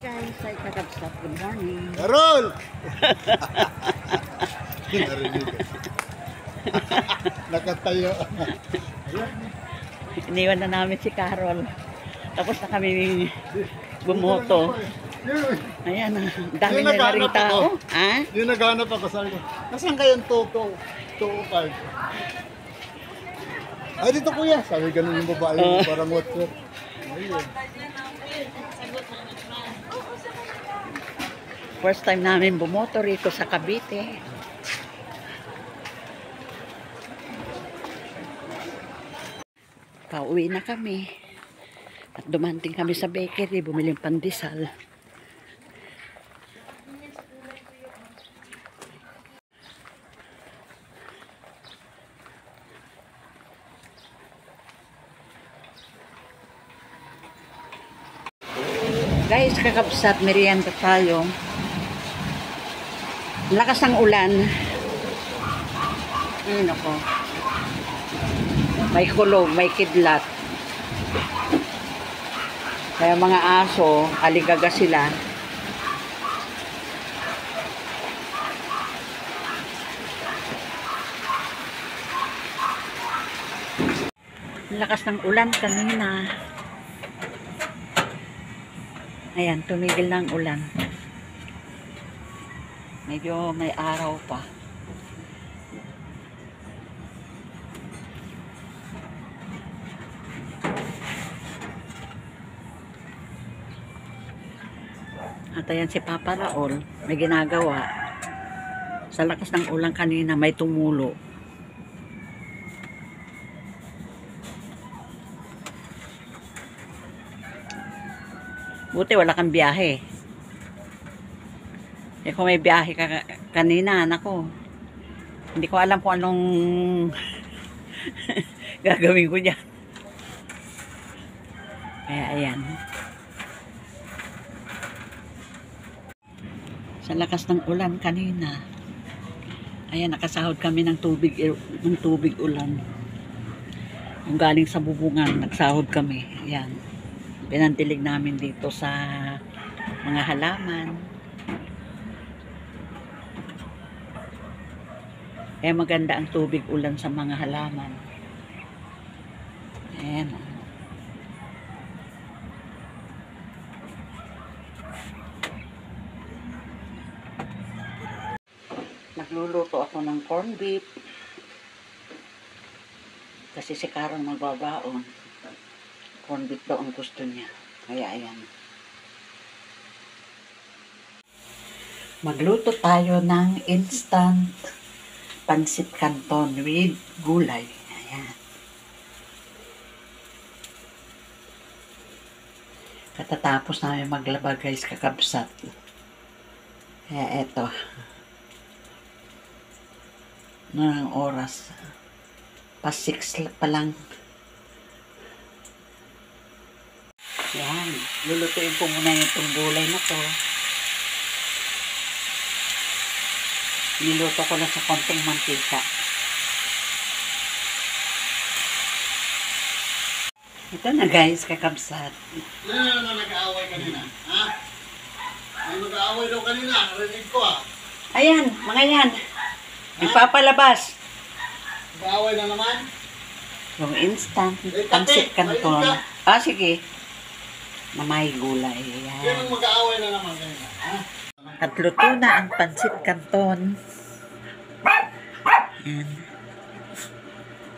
Guys, ay kakabsat. Good morning. Carol! Narinig ko. Nakatayo. Iniwan na namin si Carol. Tapos na kami bumoto. Ayan, dami na rin tao. Ha? Yung naghanap ako, sabi ko, nasaan kayong toko? Toko card. Ay, dito kuya. Sabi ganun yung babae, parang WhatsApp. Ayun. First time namin bumoto rito sa Cavite. Pauwi na kami. At dumanting kami sa bakery, bumiling pandesal. Guys, kakabsat, merienda tayo. Lakas ng ulan. Ayun ako. May kulog, may kidlat. Kaya mga aso, aligaga sila. Lakas ng ulan kanina. Ayan, tumigil na ang ulan. Medyo may araw pa. At ayan si Papa Raul, may ginagawa. Sa lakas ng ulan kanina, may tumulo. Buti wala kang biyahe. Eh kung may biyahe ka kanina, nako. Hindi ko alam kung anong gagawin ko diyan. Kaya ayan. Sa lakas ng ulan kanina. Ayan, nakasahod kami ng tubig ulan. Yung galing sa bubungan, nagsahod kami. Ayan. Pinantilig namin dito sa mga halaman. Kaya maganda ang tubig ulan sa mga halaman. Ayan. Nagluluto ako ng corned beef. Kasi si Carol magbabaon. Corned beef daw ang gusto niya. Kaya ayan. Magluto tayo ng instant pansit canton with gulay. Ayan. Katatapos namin maglaba guys, kakabsat. Kaya eto. Noong oras. Pas 6 pa lang. Ayan. Lulutuin ko muna itong gulay na to. Niluto ko lang sa konting mantika. Ito na guys, kakabsat. Yan na nag-aaway kanina. Ha? May mag-aaway daw kanina. Narinig ko ah. Ayan, mga yan. Nagpapalabas. Mag-aaway na naman? Yung instant pansit canton. Ah, sige. Na may gulay. Ayan. Yan ang mag-aaway na naman kanina. Ha? At luto na ang pansit canton. Yan.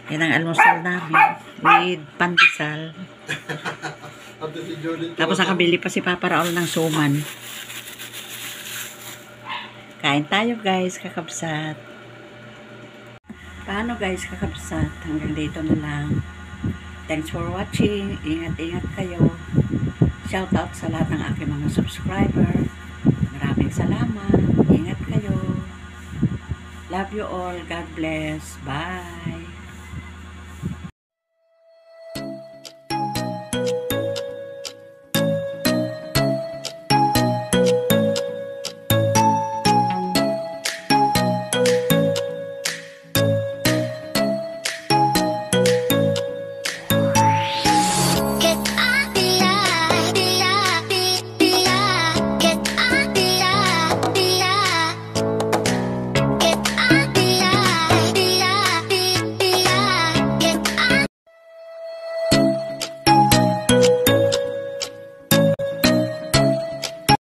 Yan ang almusal namin with pandesal. Pati si Judith. Tapos nakabili pa si Papa Raul ng suman. Kain tayo guys, kakabsat. Paano guys, kakabsat? Hanggang dito na lang. Thanks for watching. Ingat-ingat kayo. Shout out sa lahat ng aking mga subscriber. Maraming salamat. Ingat kayo. Love you all. God bless. Bye.